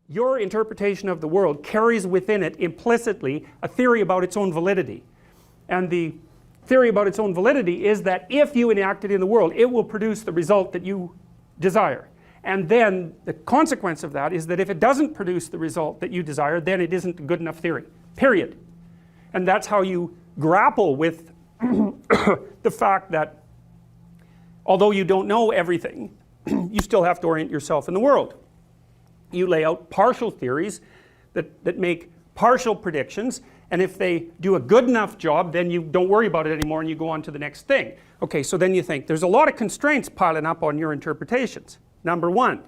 your interpretation of the world carries within it implicitly a theory about its own validity. And the theory about its own validity is that if you enact it in the world, it will produce the result that you desire. And then the consequence of that is that if it doesn't produce the result that you desire, then it isn't a good enough theory, period. And that's how you grapple with the fact that although you don't know everything, you still have to orient yourself in the world. You lay out partial theories that make partial predictions, and if they do a good enough job, then you don't worry about it anymore and you go on to the next thing. Okay, so then you think there's a lot of constraints piling up on your interpretations. Number one,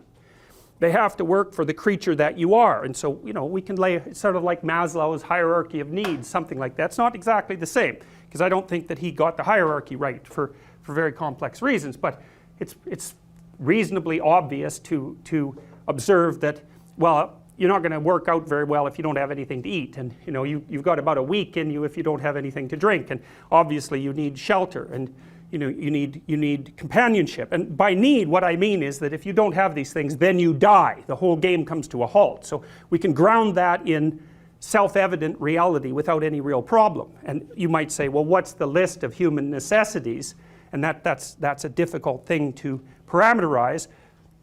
they have to work for the creature that you are. And so, you know, we can lay, it's sort of like Maslow's hierarchy of needs, something like that. It's not exactly the same, because I don't think that he got the hierarchy right for very complex reasons, but it's reasonably obvious to observe that, well, you're not going to work out very well if you don't have anything to eat, and you know, you've got about a week in you if you don't have anything to drink, and obviously you need shelter, and you know, you need companionship. And by need, what I mean is that if you don't have these things, then you die. The whole game comes to a halt. So we can ground that in self-evident reality without any real problem. And you might say, well, what's the list of human necessities? And that's a difficult thing to parameterize,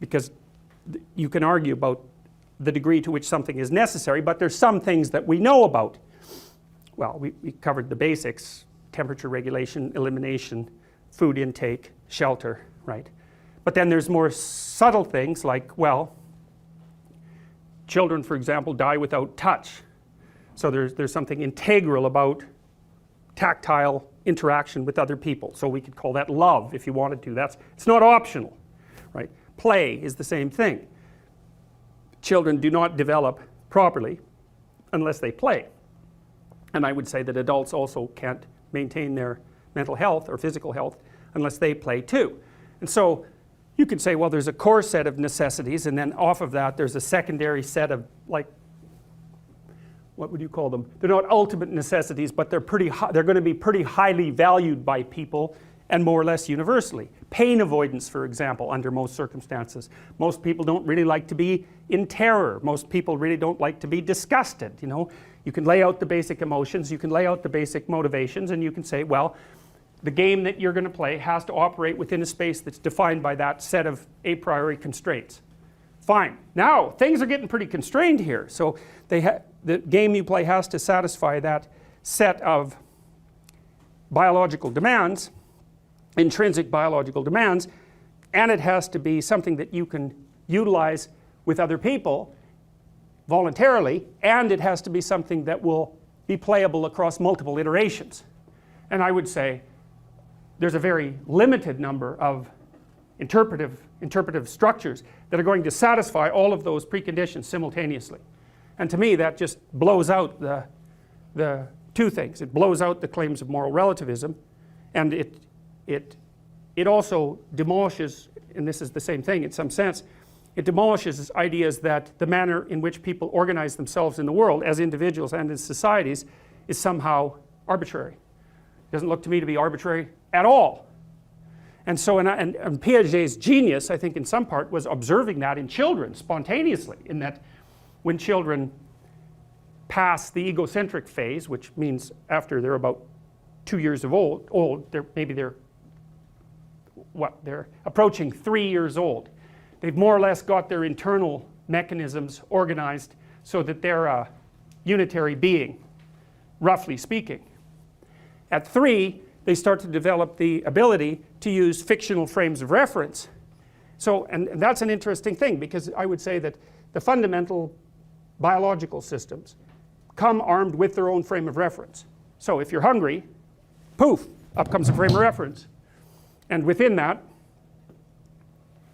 because you can argue about the degree to which something is necessary, but there's some things that we know about. Well, we covered the basics: temperature regulation, elimination, food intake, shelter, right? But then there's more subtle things like, well, children, for example, die without touch. So there's something integral about tactile interaction with other people. So we could call that love if you wanted to. It's not optional, right? Play is the same thing. Children do not develop properly unless they play. And I would say that adults also can't maintain their mental health or physical health unless they play too. And so you could say, well, there's a core set of necessities, and then off of that there's a secondary set of, like, what would you call them? They're not ultimate necessities, but they're going to be pretty highly valued by people and more or less universally. Pain avoidance, for example, under most circumstances. Most people don't really like to be in terror. Most people really don't like to be disgusted. You know, you can lay out the basic emotions, you can lay out the basic motivations, and you can say, well, the game that you're going to play has to operate within a space that's defined by that set of a priori constraints. Fine. Now, things are getting pretty constrained here. So the game you play has to satisfy that set of biological demands, intrinsic biological demands, and it has to be something that you can utilize with other people voluntarily, and it has to be something that will be playable across multiple iterations. And I would say there's a very limited number of interpretive structures that are going to satisfy all of those preconditions simultaneously. And to me, that just blows out the two things. It blows out the claims of moral relativism, and it also demolishes, and this is the same thing in some sense, it demolishes ideas that the manner in which people organize themselves in the world as individuals and as societies is somehow arbitrary. It doesn't look to me to be arbitrary at all. And so, and Piaget's genius, I think in some part, was observing that in children spontaneously, in that when children pass the egocentric phase, which means after they're about 2 years of old, they're approaching 3 years old. They've more or less got their internal mechanisms organized so that they're a unitary being, roughly speaking. At 3, they start to develop the ability to use fictional frames of reference. So, and that's an interesting thing, because I would say that the fundamental biological systems come armed with their own frame of reference. So if you're hungry, poof, up comes a frame of reference. And within that,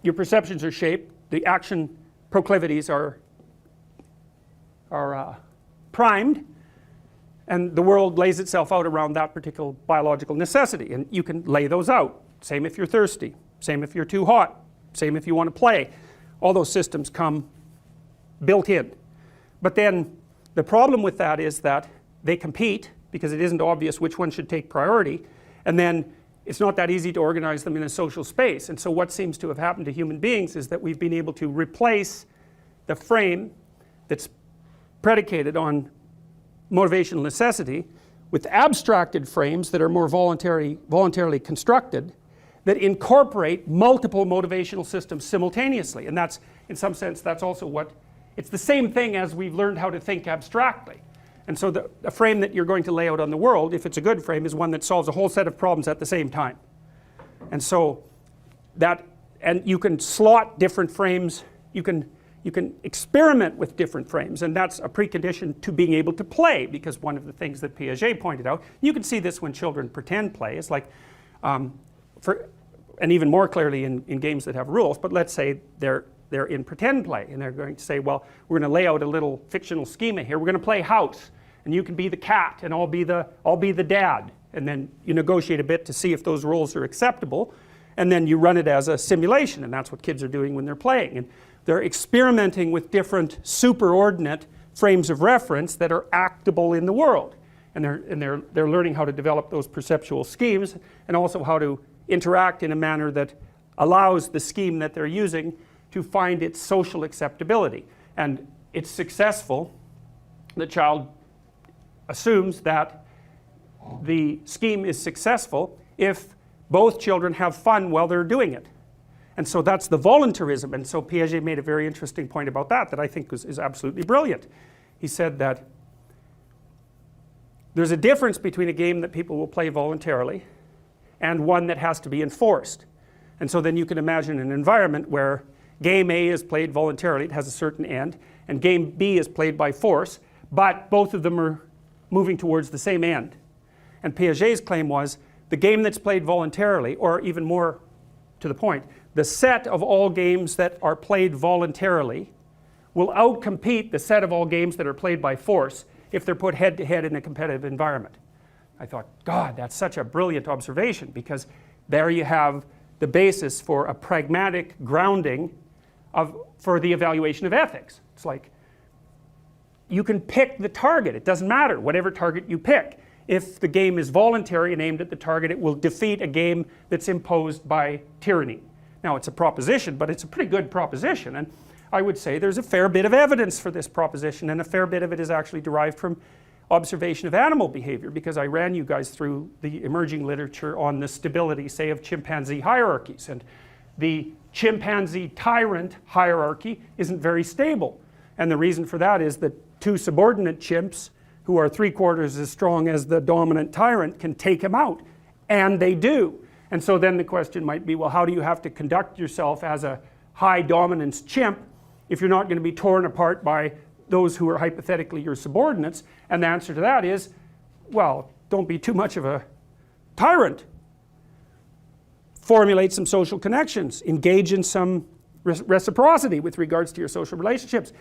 your perceptions are shaped, the action proclivities are primed, and the world lays itself out around that particular biological necessity, and you can lay those out. Same if you're thirsty, same if you're too hot, same if you want to play. All those systems come built in. But then the problem with that is that they compete, because it isn't obvious which one should take priority, and then it's not that easy to organize them in a social space. And so what seems to have happened to human beings is that we've been able to replace the frame that's predicated on motivational necessity with abstracted frames that are more voluntarily constructed that incorporate multiple motivational systems simultaneously. And that's, in some sense, that's also what, it's the same thing as we've learned how to think abstractly. And so the frame that you're going to lay out on the world, if it's a good frame, is one that solves a whole set of problems at the same time. And so that, and you can slot different frames, you can experiment with different frames, and that's a precondition to being able to play, because one of the things that Piaget pointed out, you can see this when children pretend play, it's like, and even more clearly in games that have rules, but let's say they're in pretend play, and they're going to say, well, we're going to lay out a little fictional schema here, we're going to play house, and you can be the cat, and I'll be the dad, and then you negotiate a bit to see if those roles are acceptable, and then you run it as a simulation, and that's what kids are doing when they're playing. And they're experimenting with different superordinate frames of reference that are actable in the world, and they're learning how to develop those perceptual schemes, and also how to interact in a manner that allows the scheme that they're using to find its social acceptability. And it's successful. The child assumes that the scheme is successful if both children have fun while they're doing it. And so that's the voluntarism. And so Piaget made a very interesting point about that I think is absolutely brilliant. He said that there's a difference between a game that people will play voluntarily and one that has to be enforced. And so then you can imagine an environment where game A is played voluntarily, it has a certain end, and game B is played by force, but both of them are moving towards the same end. And Piaget's claim was the game that's played voluntarily, or even more to the point, the set of all games that are played voluntarily will outcompete the set of all games that are played by force if they're put head to head in a competitive environment. I thought, God, that's such a brilliant observation, because there you have the basis for a pragmatic grounding for the evaluation of ethics. It's like, you can pick the target, it doesn't matter, whatever target you pick. If the game is voluntary and aimed at the target, it will defeat a game that's imposed by tyranny. Now, it's a proposition, but it's a pretty good proposition, and I would say there's a fair bit of evidence for this proposition, and a fair bit of it is actually derived from observation of animal behavior, because I ran you guys through the emerging literature on the stability, say, of chimpanzee hierarchies, and the chimpanzee tyrant hierarchy isn't very stable, and the reason for that is that two subordinate chimps who are 3/4 as strong as the dominant tyrant can take him out, and they do. And so then the question might be, well, how do you have to conduct yourself as a high dominance chimp if you're not going to be torn apart by those who are hypothetically your subordinates? And the answer to that is, well, don't be too much of a tyrant. Formulate some social connections, engage in some reciprocity with regards to your social relationships.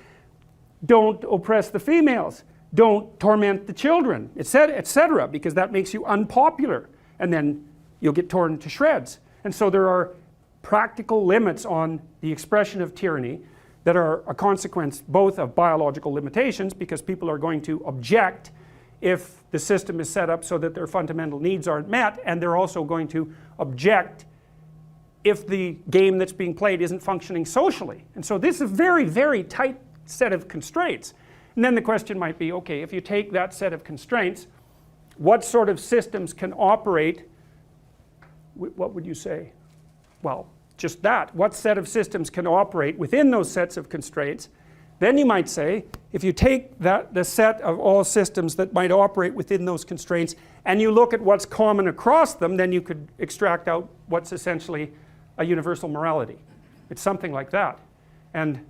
Don't oppress the females. Don't torment the children, etc., because that makes you unpopular, and then you'll get torn to shreds. And so there are practical limits on the expression of tyranny that are a consequence both of biological limitations, because people are going to object if the system is set up so that their fundamental needs aren't met, and they're also going to object if the game that's being played isn't functioning socially. And so this is a very, very tight set of constraints. And then the question might be, okay, if you take that set of constraints, what sort of systems can operate, what would you say? Well, just that. What set of systems can operate within those sets of constraints? Then you might say, if you take the set of all systems that might operate within those constraints, and you look at what's common across them, then you could extract out what's essentially a universal morality. It's something like that. And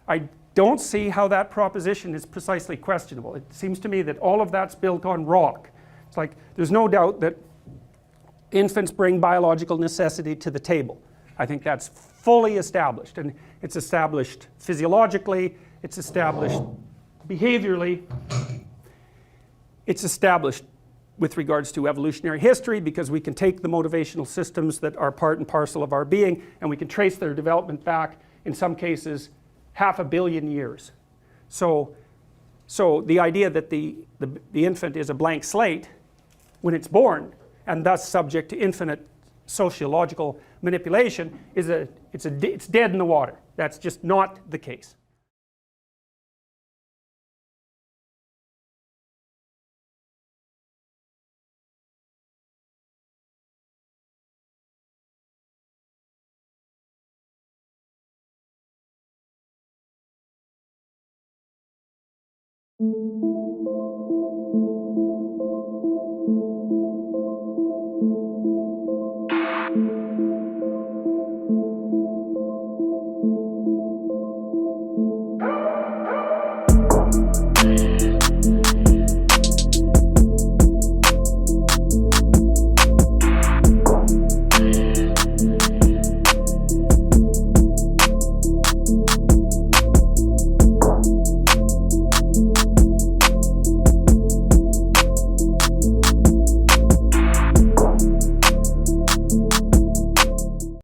I don't see how that proposition is precisely questionable. It seems to me that all of that's built on rock. It's like, there's no doubt that infants bring biological necessity to the table. I think that's fully established, and it's established physiologically, it's established behaviorally, it's established with regards to evolutionary history, because we can take the motivational systems that are part and parcel of our being, and we can trace their development back, in some cases, 500 million years. So the idea that the infant is a blank slate when it's born, and thus subject to infinite sociological manipulation, it's dead in the water. That's just not the case. you.